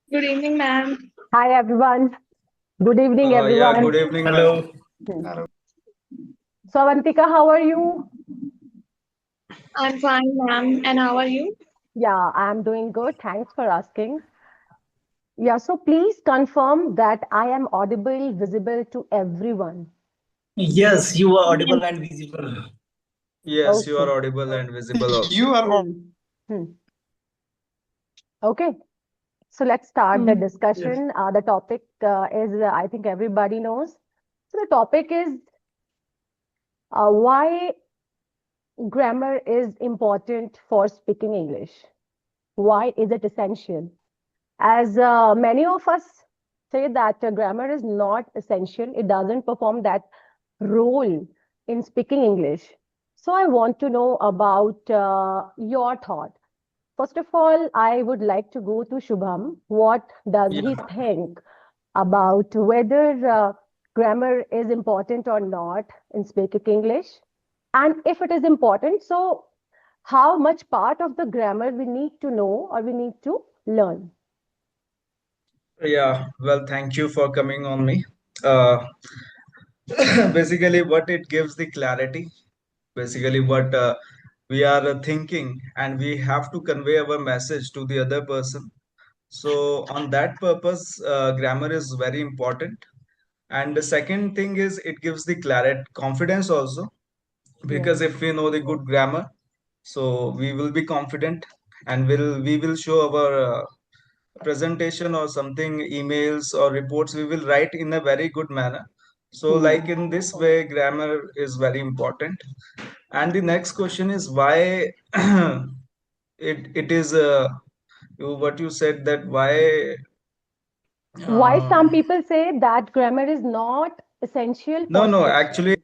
Good evening, ma'am. Hi everyone. Good evening, Yeah, good everyone. evening, ma'am. Hello. Hmm. So, Avantika, how are you? I'm fine, ma'am. And how are you? Yeah, I'm doing good. Thanks for asking. Yeah, so please confirm that I am audible, visible to everyone. Yes, you are Yes. audible and visible. Yes, you are Okay. audible and visible also. You are Hmm. Hmm. Okay. So let's start the Hmm. Yes. discussion. The topic is, I think everybody knows. So the topic is why grammar is important for speaking English. Why is it essential? As many of us say that grammar is not essential, it doesn't perform that role in speaking English. So I want to know about your thought. First of all, I would like to go to Shubham. What does he Yeah. think about whether grammar is important or not in speaking English? And if it is important, so how much part of the grammar we need to know or we need to learn? Yeah, well, thank you for coming on me. Uh, basically, what it gives the clarity, basically, what we are thinking, and we have to convey our message to the other person. So, on that purpose, grammar is very important. And the second thing is it gives the clarity, confidence also, Yeah. because if we know the good grammar, so we will be confident and we will show our presentation or something, emails or reports, we will write in a very good manner. So Hmm. like in this way grammar is very important. And the next question is why it is what you said, that why Why uh, some people say that grammar is not essential no, for no, speaking? actually,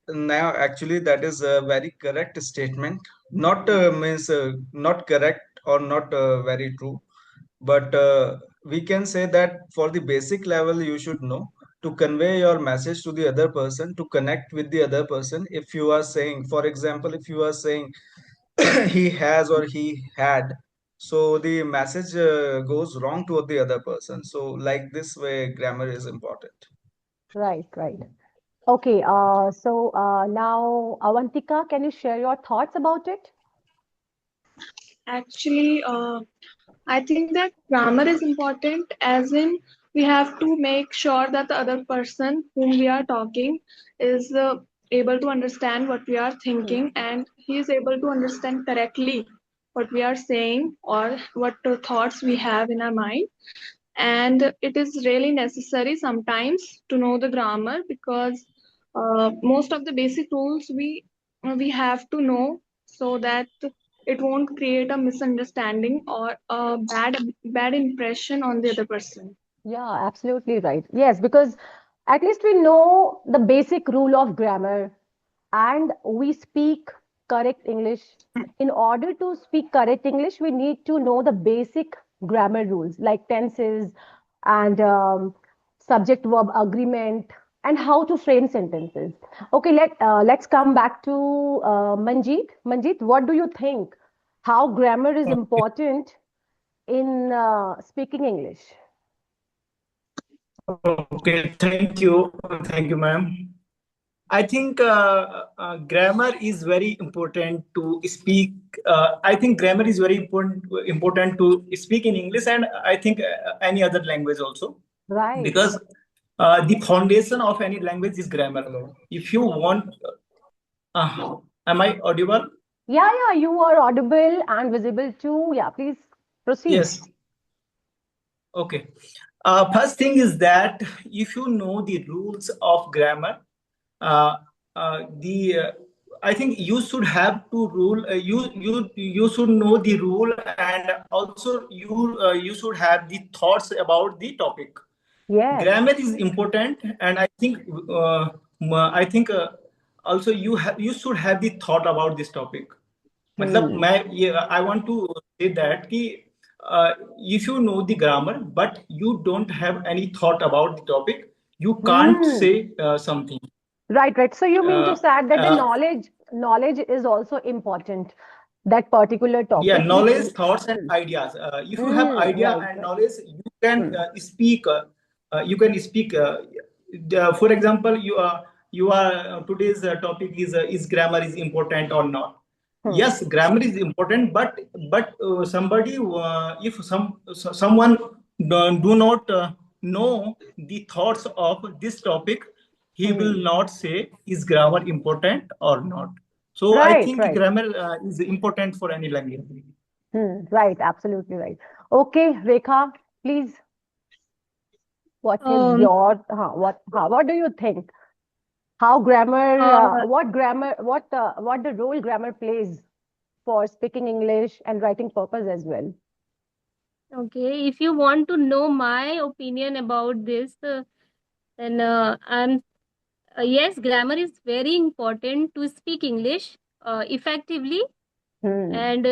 now actually that is a very correct statement. Not Hmm. means not correct or not very true, but we can say that for the basic level you should know to convey your message to the other person, to connect with the other person. If you are saying, for example, if you are saying he has or he had, so the message goes wrong to the other person. So like this way grammar is important. Right, right. Okay, so now, Avantika, can you share your thoughts about it? Actually, I think that grammar is important, as in we have to make sure that the other person whom we are talking is able to understand what we are Hmm. thinking, and he is able to understand correctly what we are saying or what thoughts we have in our mind. And it is really necessary sometimes to know the grammar, because most of the basic rules we have to know, so that it won't create a misunderstanding or a bad impression on the other person. Yeah, absolutely right. Yes, because at least we know the basic rule of grammar and we speak correct English. In order to speak correct English, we need to know the basic grammar rules like tenses and subject verb agreement and how to frame sentences. Okay, let's come back to Manjeet. Manjeet, what do you think? How grammar is important in speaking English? Okay, thank you, ma'am. I think grammar is very important to speak. I think grammar is very important to speak in English, and I think any other language also, Right. because the foundation of any language is grammar. If you want, am I audible? Yeah, yeah, you are audible and visible too. Yeah, please proceed. Yes. Okay. First thing is that if you know the rules of grammar, uh, the I think you should have to rule. You should know the rule, and also you should have the thoughts about the topic. Yes. Grammar is important, and I think also you should have the thought about this topic. मतलब Hmm. मैं ये I want to say that कि if you know the grammar but you don't have any thought about the topic, you can't Hmm. say something. Right, right. So you mean to Uh, say that the uh, knowledge is also important. that particular Yeah, topic. knowledge, thoughts, and ideas. If you have idea Right, and right. knowledge, you can speak. You can speak. For example, you are today's topic is grammar is important or not? Yes, grammar is important, but somebody if someone do not know the thoughts of this topic, he will not say is grammar important or not. So I Right, think right. grammar is important for any language. Right, absolutely right. Okay, Rekha, please, what is Um, your, what do you think? How grammar, uh, what the role grammar plays for speaking English and writing purpose as well? Okay, if you want to know my opinion about this, then yes, grammar is very important to speak English effectively, Hmm. and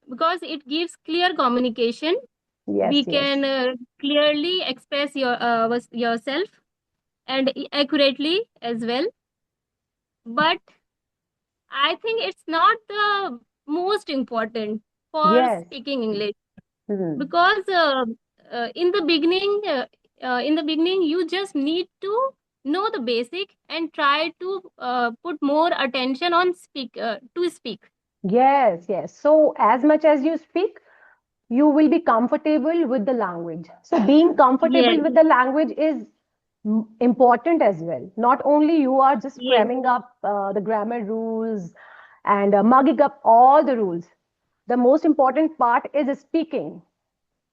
because it gives clear communication, Yes, we yes. can clearly express yourself and accurately as well. But I think it's not the most important for Yes. speaking English, Hmm. because in the beginning you just need to know the basic and try to put more attention on to speak. Yes, yes. So as much as you speak, you will be comfortable with the language. So being Yes, comfortable with the language is important as well. Not only you are just yes, cramming up the grammar rules and mugging up all the rules. The most important part is speaking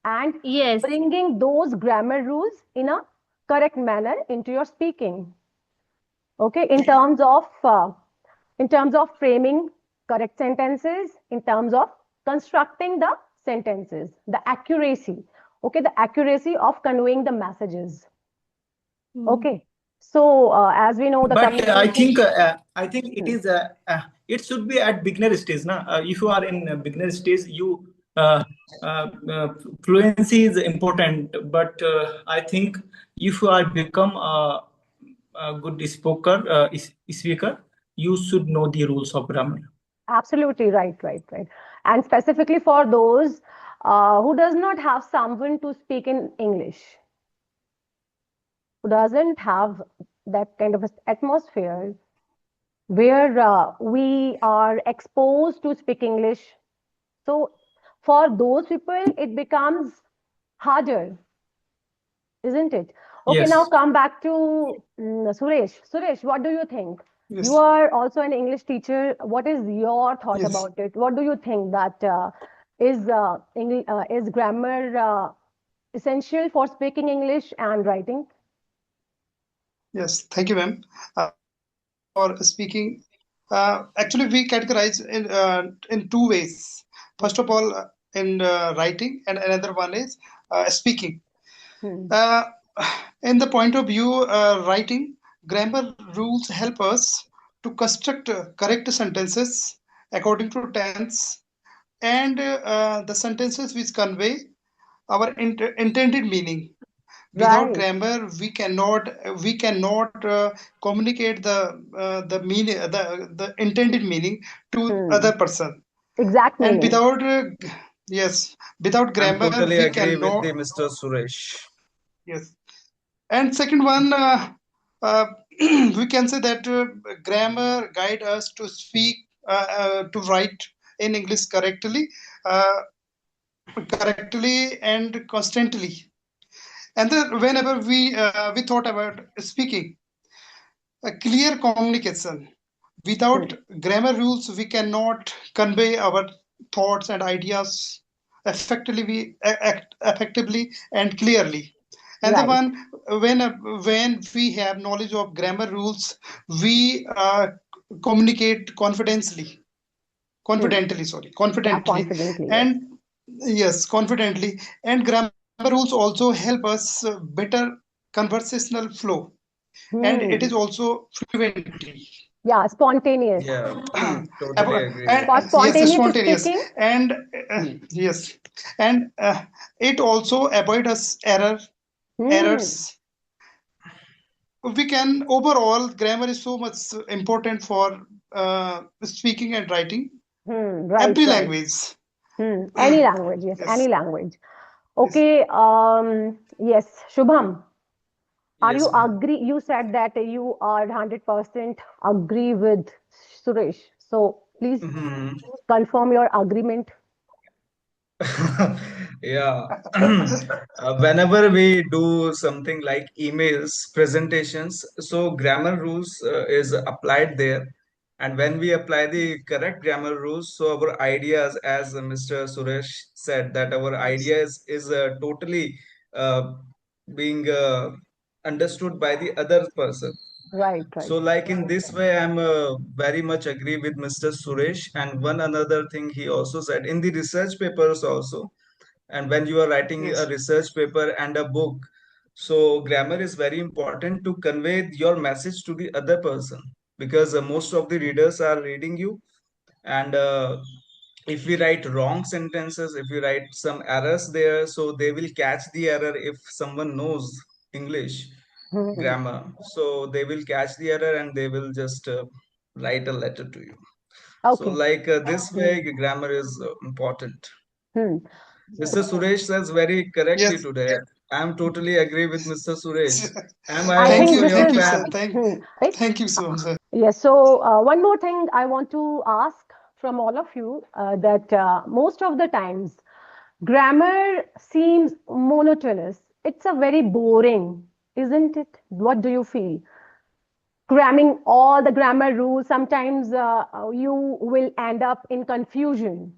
and yes, bringing those grammar rules in a correct manner into your speaking. Okay, in terms of framing correct sentences, in terms of constructing the sentences, the accuracy. Okay, the accuracy of conveying the messages. mm, Okay, so as we know, the But communication. I think Hmm. it should be at beginner stage, na? If you are in beginner stage, uh, fluency is important. But I think if you are become a good speaker, you should know the rules of grammar. Absolutely right, right, right. And specifically for those who does not have someone to speak in English, who doesn't have that kind of atmosphere where we are exposed to speak English. So for those people, it becomes harder, isn't it? Okay, now Yes. come back to Suresh. Suresh, what do you think? You Yes, are also an English teacher. What is your thought yes, about it? What do you think that is grammar essential for speaking English and writing? yes. Thank you, ma'am, for speaking. Actually, we categorize in two ways. First of all, in writing, and another one is speaking. Hmm. Uh, in the point of view, writing, grammar rules help us to construct correct sentences according to tense and the sentences which convey our intended meaning. Without Right. grammar we cannot communicate the meaning, the intended meaning to Hmm. other person. Exact And meaning. without yes, without I'm grammar totally we agree with cannot. the Mr. Suresh. Yes. And second one, uh, we can say that grammar guide us to speak, to write in English uh, correctly and constantly. And then whenever we thought about speaking, a clear communication. Hmm. Without grammar rules, we cannot convey our thoughts and ideas effectively and clearly. And the Right. one when we have knowledge of grammar rules, we communicate Hmm. Yeah, confidently, confidently, yes. and yes, confidently. And grammar rules also help us better conversational flow, and it is Hmm. also fluently. Yeah, spontaneous. Yeah, totally Avo- agree and with For you. yes, spontaneous spontaneous, speaking. and Hmm. yes, and it also avoid us Hmm. errors. We can overall grammar is so much important for speaking and writing. Right, Every right. language. Any language, yes, Yes. any language. Yes. Okay, yes, Shubham, are Yes, you ma'am. agree? You said that you are 100% agree with Suresh. So please Mhm. confirm your agreement. Yeah. Whenever we do something like emails, presentations, so grammar rules is applied there. And when we apply the correct grammar rules, so our ideas, as Mr. Suresh said, that our ideas is totally uh, being understood by the other person. Right, right. So, like in this way, I'm very much agree with Mr. Suresh. And one another thing he also said in the research papers also, and when you are writing a Yes. research paper and a book, so grammar is very important to convey your message to the other person, because most of the readers are reading you. And if we write wrong sentences, if we write some errors there, so they will catch the error. If someone knows English Hmm. grammar, so they will catch the error and they will just write a letter to you. So Okay. like this Hmm. way grammar is important. Hmm. Mr. Suresh says very correctly Yes. today. I'm totally agree with Mr. Suresh. I I'm Thank think also you. this your Thank is you, sir. fan. right. Thank you so much, sir. Yes. So one more thing I want to ask from all of you that most of the times grammar seems monotonous. It's a very boring, isn't it? What do you feel? Cramming all the grammar rules, sometimes you will end up in confusion.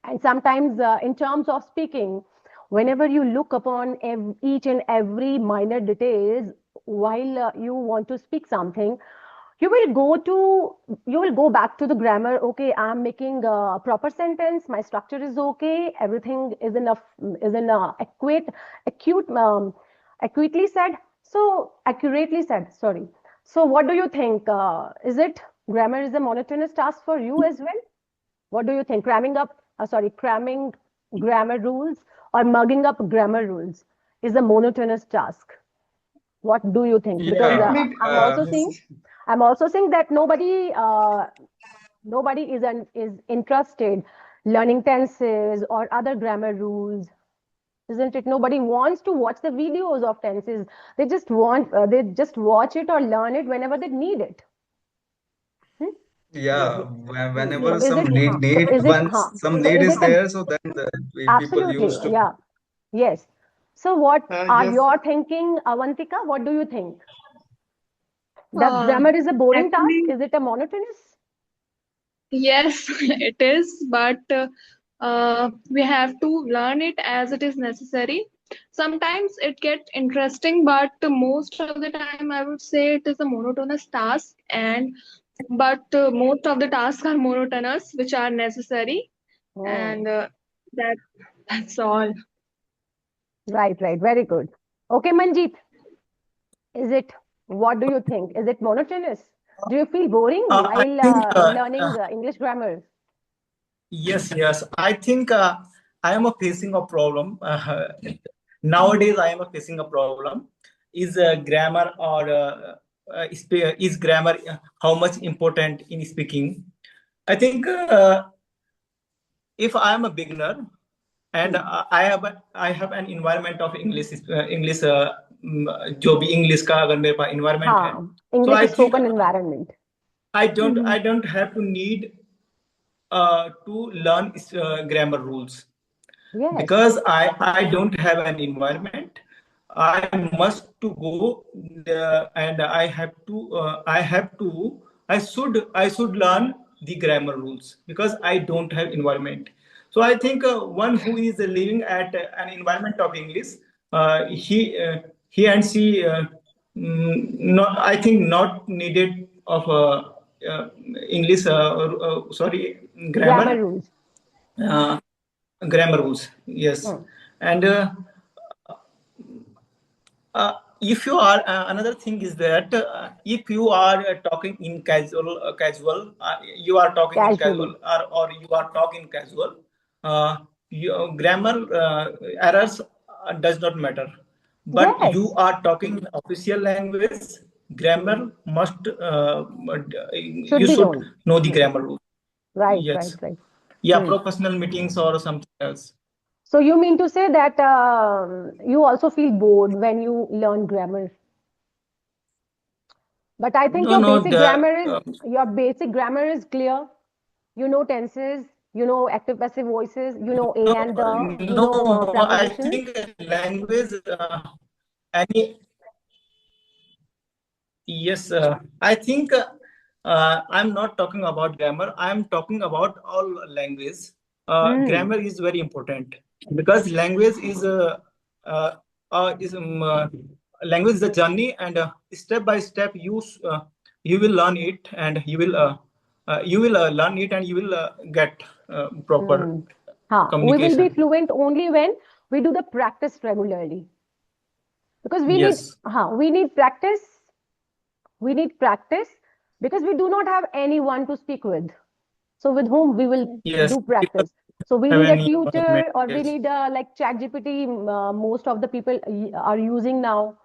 And sometimes, in terms of speaking, whenever you look upon each and every minor details while you want to speak something, you will go to you will go back to the grammar. Okay, I'm making a proper sentence, my structure is okay, everything is enough, is in a acute accurately said, so accurately said, sorry. So what do you think, is it grammar is a monotonous task for you as well? What do you think, cramming grammar rules or mugging up grammar rules is a monotonous task? What do you think? Because Yeah. Maybe. I'm Uh, also seeing I'm also seeing that nobody is interested learning tenses or other grammar rules, isn't it? Nobody wants to watch the videos of tenses. They just watch it or learn it whenever they need it. Hmm? Yeah. yeah. So Whenever is some it some so need is is it a there, so then the people absolutely, used to. yeah, yes. So what are Yes. your thinking, Avantika? What do you think? That Uh, grammar is a boring task? Actually, Is it a monotonous? yes, it is, but we have to learn it as it is necessary. Sometimes it gets interesting, but most of the time I would say it is a monotonous task, and but most of the tasks are monotonous, which are necessary, Oh, and that that's all. right, right. Very good. Okay, Manjeet, is it, what do you think? Is it monotonous? Do you feel boring I while think learning English grammar? yes, yes. I think I am facing a problem. Nowadays, I am facing a problem. Is grammar or is grammar how much important in speaking? I think if I am a beginner and Hmm. I have an environment of English जो भी English का अगर मेरे पास environment है, हाँ, so English I think spoken environment. Mhm. I don't have to need to learn grammar rules Yes. because I don't have an environment. I must to go and I should learn the grammar rules because I don't have environment. So I think one who is living at an environment of English, he and she not, I think not needed of uh, English sorry, Grammar grammar rules. uh, grammar rules, yes. Hmm. And if you are another thing is that if you are talking in casual you are talking in Casually. casual or you are talking casual, your grammar errors does not matter, but you Yes. are talking in official language, grammar must Should you be should known. know the Hmm. grammar rules. Right, Yes. right, right. Yeah, Hmm. professional meetings or something else. So you mean to say that you also feel bored when you learn grammar? But I think No, no, your basic grammar is clear. You know tenses, you know active passive voices, you know a and the, you know no, I prepositions. think language, any, yes, I think I'm not talking about grammar. I'm talking about all language. Hmm. Grammar is very important because uh, language is a journey, and step by step you will learn it, and you will learn it, and you will get proper Hmm. We will be communication. fluent only when we do the practice regularly. Because Yes, we need practice. We need practice because we do not have anyone to speak with. So with whom we will yes. do We don't practice. So we have need a any environment. tutor, or we Yes. need like ChatGPT. Most of the people are using now.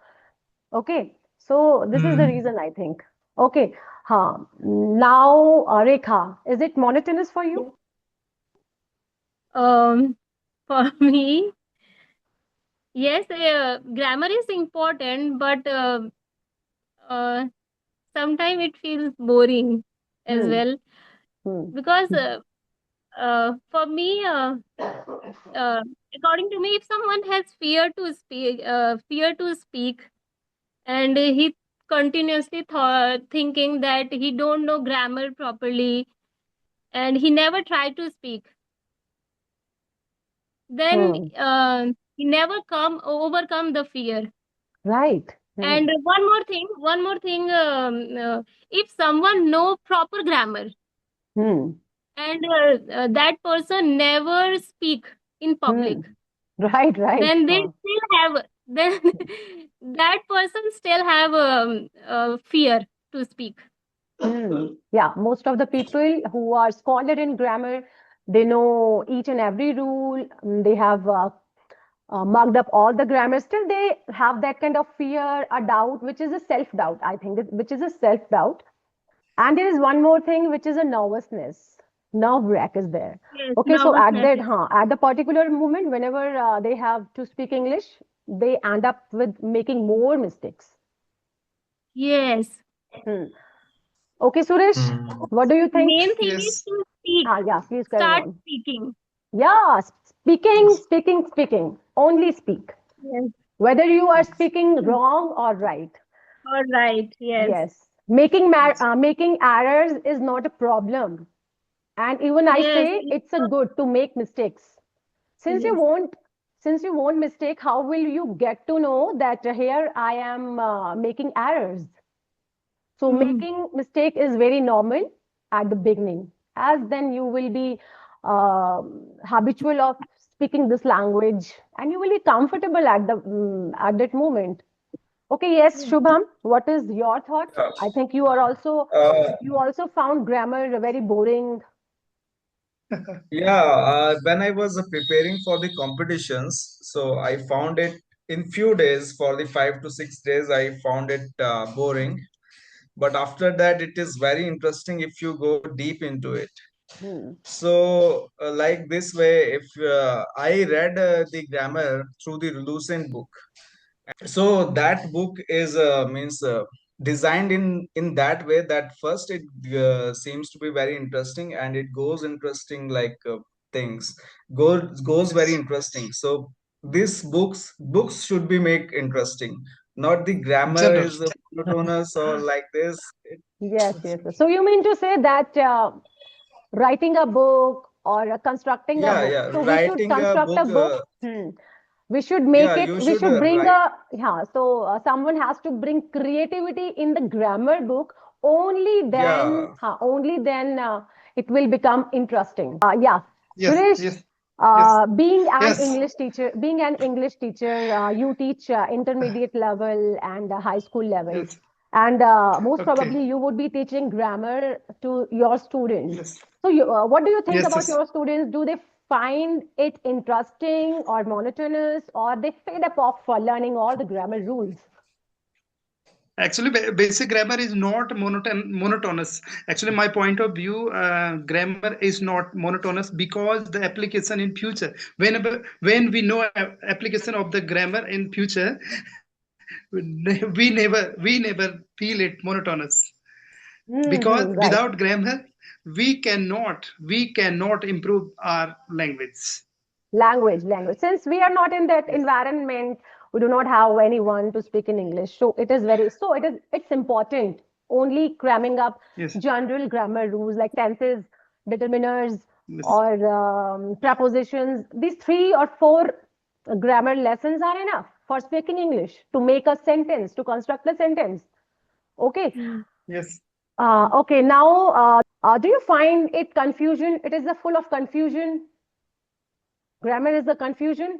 Okay. So this is the Hmm. reason I think. Okay. Now, Rekha, is it monotonous for you? Um, for me, yes, grammar is important, but uh, sometimes it feels boring as Hmm. well, Hmm. because for me, uh, according to me, if someone has fear to speak, and he continuously thinking that he don't know grammar properly, and he never tried to speak, then Hmm. he never overcome the fear. Right. Hmm. And one more thing, if someone know proper grammar, Hmm. and that person never speak in Hmm. public, Right. Right. then they still have then that person still have fear to speak. Yeah, most of the people who are scholar in grammar, they know each and every rule. They have marked up all the grammar. Still, they have that kind of fear, a doubt, which is a self-doubt, I think, which is a self-doubt. And there is one more thing, which is a nervousness. Nerve wreck is there. Yes, Okay, so nervousness is. at the particular moment, whenever they have to speak English, they end up with making more mistakes. Yes, Hmm. Okay, Suresh, Hmm. what do you think? main thing is Yes. to speak, Yeah, please carry start on. speaking. Yeah, speaking, Yes. speaking, speaking. Only speak. Yes, Whether you are Yes. speaking wrong or right. all right, yes, Yes. Yes. Making errors is not a problem. And even I yes, say it's a good to make mistakes. Since you yes. won't, since you won't mistake, how will you get to know that here I am making errors? So Mm. making mistake is very normal at the beginning, as then you will be habitual of speaking this language, and you will be comfortable at that moment. Okay, yes, Yes. Shubham, what is your thought? Yeah. I think Uh, you also found grammar very boring. yeah, when I was preparing for the competitions, so I found it in few days, for the 5 to 6 days, I found it boring. But after that, it is very interesting if you go deep into it. Hmm. So, like this way, if I read the grammar through the Lucent book, so that book is means designed in that way that first it seems to be very interesting, and it goes interesting like things goes very Yes. interesting. So these books should be make interesting, not the grammar General. is monotonous or like this. Yes, yes. So you mean to say that writing a book or constructing a Yeah, book. yeah, So we should writing a construct a book. book. We should Yeah, make it, you we should should bring write. a, yeah. So someone has to bring creativity in the grammar book. Yeah. Only then it will become interesting. Yeah. Yes. Suresh, Yes. Yes. Yes. being an English teacher, you teach intermediate level and high school level. Yes. And most Okay. probably you would be teaching grammar to your students. Yes. So what do you think Yes. about Yes. your students? Do they find it interesting or monotonous, or they fed up of learning all the grammar rules? Actually, basic grammar is not monotonous. Actually, my point of view, grammar is not monotonous because the application in future, when we know application of the grammar in future, we never feel it monotonous because Right. without grammar, we cannot improve our language. Language. Since we are not in that Yes. environment, we do not have anyone to speak in English. So it's important only cramming up Yes. general grammar rules like tenses, determiners, Yes. or prepositions. These 3 or 4 grammar lessons are enough for speaking English to make a sentence, to construct a sentence. Okay. Yes. Okay. Now, do you find it confusion? It is a full of confusion. Grammar is the confusion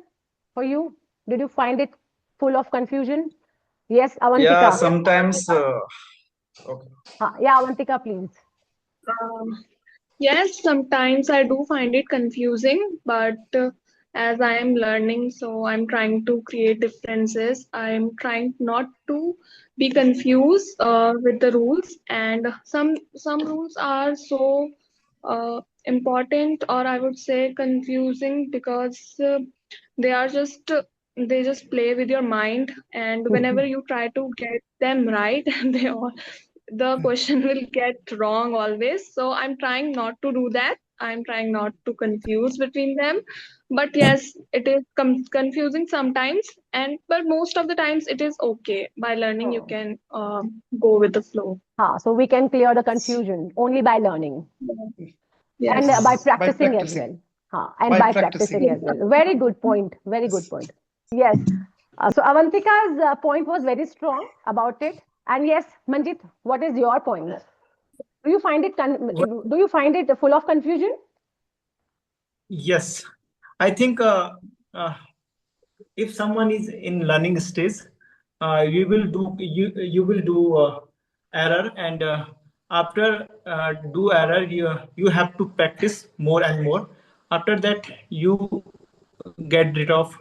for you? Did you find it full of confusion? Yes, Yeah, Avantika. sometimes. Okay. Yeah, Avantika, please. Um, yes, sometimes I do find it confusing, but as I am learning, so I'm trying to create differences. I'm trying not to be confused with the rules, and some rules are so important, or I would say confusing, because they are just they just play with your mind, and whenever you try to get them right, they all the question will get wrong always. So I'm trying not to do that. I'm trying not to confuse between them. But yes, it is confusing sometimes, and but most of the times it is okay. By learning, you Hmm. can go with the flow. So we can clear the confusion only by learning and Yes. by Yes. By practicing as practicing. well. And By by practicing. practicing as well. Very good point. Very good Yes. point. Yes. So Avantika's point was very strong about it. And yes, Manjit, what is your point? Do you find it full of confusion? Yes, I think uh, if someone is in learning stage, you will do error, and after do error, you have to practice more and more. After that, you get rid of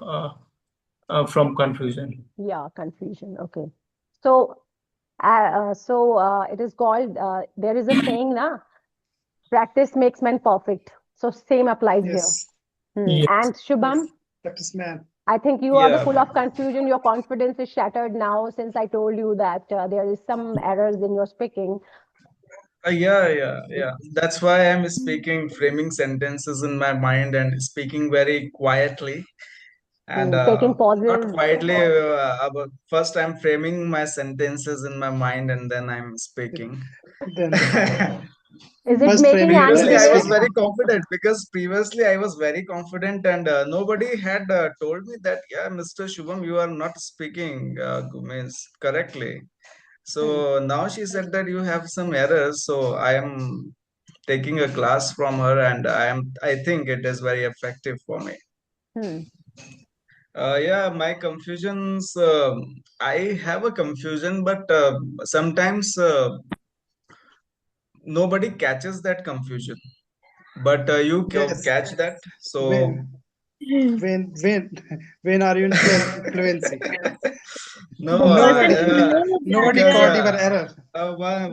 from confusion. Yeah, confusion. Okay. So it is called, there is a saying, na, practice makes man perfect. So same applies here. Yes. Yes. And Shubham, Yes. Practice, man. I think you are the Yeah. full of confusion. Your confidence is shattered now since I told you that there is some errors in your speaking. Yeah. That's why I'm speaking, framing sentences in my mind and speaking very quietly. And Taking not pauses. quietly, about first I'm framing my sentences in my mind and then I'm speaking. Then Is it first making framing, any Previously, then I was difference? speaking. very confident because previously I was very confident and nobody had told me that, yeah, Mr. Shubham, you are not speaking means correctly. Hmm. So now she said that you have some errors. So I am taking a class from her and I think it is very effective for me. Hmm. Yeah, my confusions, I have a confusion, but sometimes nobody catches that confusion. But you Yes. catch that. So When when when are you in fluency? no, The person who Nobody. knows the Nobody because caught answer, your error. I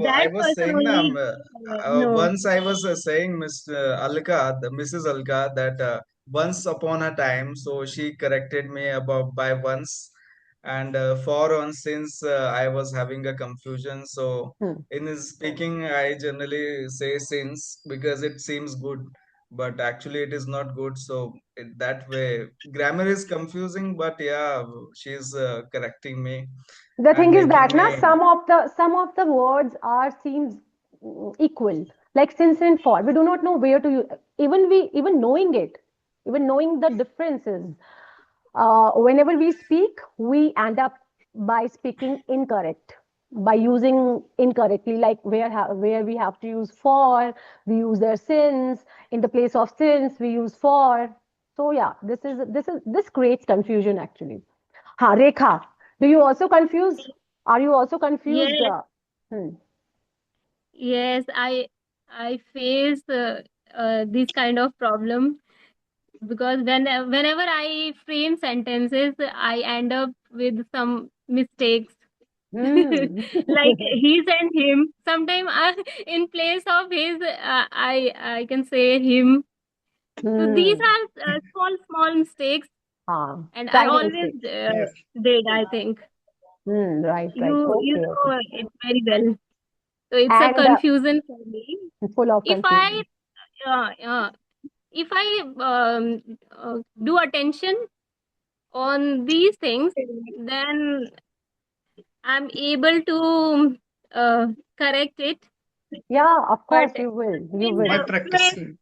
that was person saying only knows. once I was saying Mrs. Alka, that once upon a time, so she corrected me about by once, and for once since I was having a confusion. So Hmm. in his speaking, I generally say since because it seems good, but actually it is not good. So that way, grammar is confusing, but yeah, she's correcting me The and thing is making that na, me. some of the words are seems equal, like since and for. We do not know where to use. Even knowing it, even knowing the differences. Whenever we speak, we end up by speaking incorrect, by using incorrectly, like where we have to use for, we use their since. In the place of since, we use for. So yeah, this creates confusion actually. Rekha, do you also confuse? Are you also confused? Yes, Hmm. yes, I face this kind of problem because whenever I frame sentences, I end up with some mistakes. Like his and him. Sometimes in place of his, I can say him. So these are small mistakes, and I Tiny always mistakes. Yes. did. I think Right. you Okay, okay. know it very well. So it's a And confusion for me. full of If I confusion. uh, uh, if I do attention on these things, then I'm able to correct it. Yeah, of But course you will. You in will. By the practicing.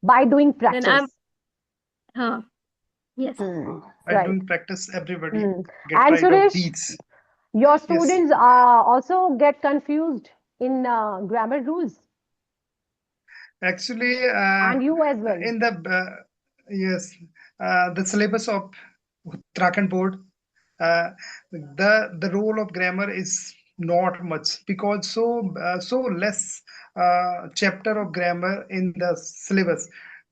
By doing then I'm practice. yes. By Right. doing practice, everybody get And rid of Suresh, these. your Yes. students also get confused in grammar rules, Actually, and you as well. in the yes, the syllabus of Uttarakhand board, the role of grammar is not much because so less chapter of grammar in the syllabus.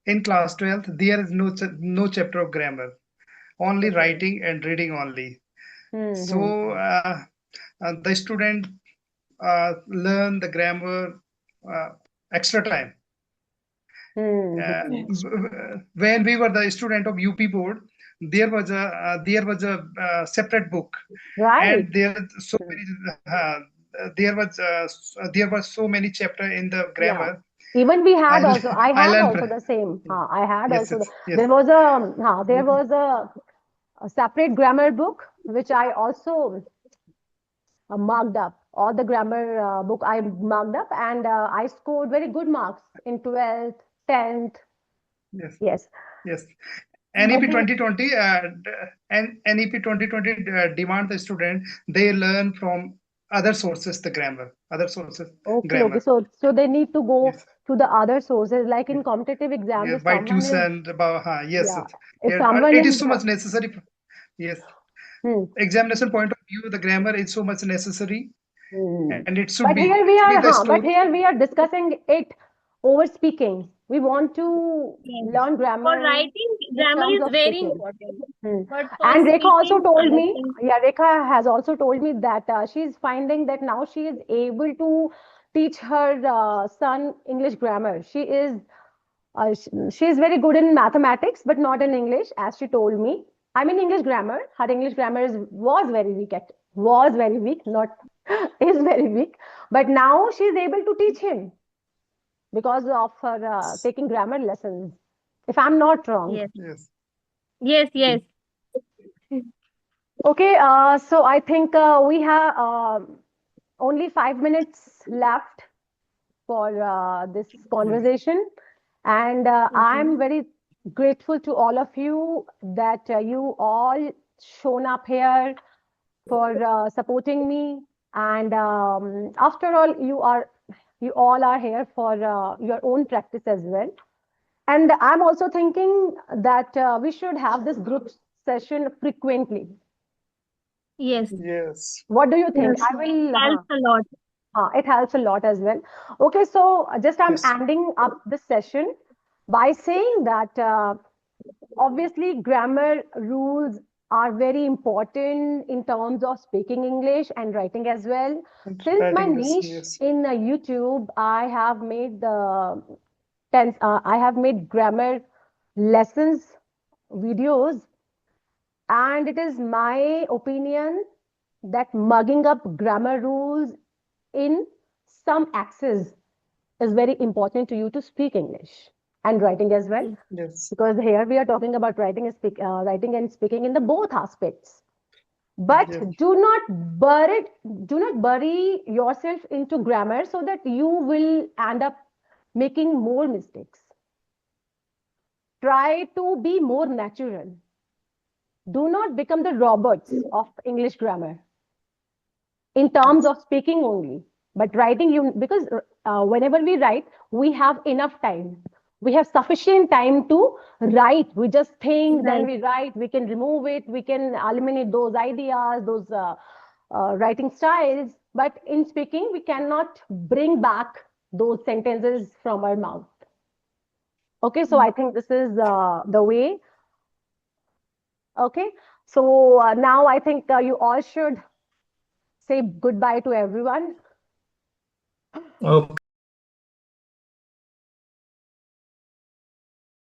In class 12th, there is no chapter of grammar, only writing and reading only. Mm-hmm. So the student learn the grammar uh, extra time. Mm-hmm. When we were the student of UP board, there was a separate book, Right. and there was so many chapter in the Yeah. grammar. Even we had also, I I had learned. also the same. I had Yes, also yes, yes. there was a separate grammar book which I also marked up. All the grammar book I marked up, and I scored very good marks in 12th, 10th. Yes, Yes. yes. But NEP the 2020 and NEP 2020 demand the student they learn from other sources the grammar, other sources okay, okay. grammar. So they need to go Yes, to the other sources, like yes, in competitive exams, yes. if By someone is, tuition, about yes, yeah, if yes. someone It is, is so much necessary. Yes, hmm, examination point of view, the grammar is so much necessary, hmm. and it should But be. here we Actually, are, the but story. here we are discussing it over speaking. We want to Yes. learn For grammar writing, in grammar terms is of very speaking. important. Hmm. But for And Rekha also speaking, told I me, think yeah, Rekha has also told me that she's finding that now she is able to teach her son English grammar. She is very good in mathematics, but not in English, as she told me. I mean, English grammar. Her English grammar was very weak. Was very weak, not is very weak. But now she is able to teach him because of her taking grammar lessons. If I'm not wrong. yes, Yes, yes. Okay, so I think we have only 5 minutes left for this yes. conversation. And Okay. I'm very grateful to all of you that you all shown up here for supporting me. And after all, you all are here for your own practice as well. And I'm also thinking that we should have this group session frequently. Yes. Yes. What do you think? Yes. I will. Helps a lot. It helps a lot as well. Okay, so just I'm Yes. ending up this session by saying that obviously grammar rules are very important in terms of speaking English and writing as well. And Since my writing this. niche Yes. in YouTube, I have made I have made grammar lessons videos, and it is my opinion that mugging up grammar rules in some axes is very important to you to speak English and writing as well. Yes. Yes. Because here we are talking about writing and speaking in the both aspects. But Yes. do not bury yourself into grammar so that you will end up making more mistakes. Try to be more natural. Do not become the robots of English grammar in terms Yes. of speaking only. But writing, you because whenever we write, we have enough time. We have sufficient time to write. We just think, then Right. we write. We can remove it. We can eliminate those ideas, those writing styles. But in speaking, we cannot bring back those sentences from our mouth. Okay, so I think this is the way. Okay, so now I think you all should say goodbye to everyone. Okay.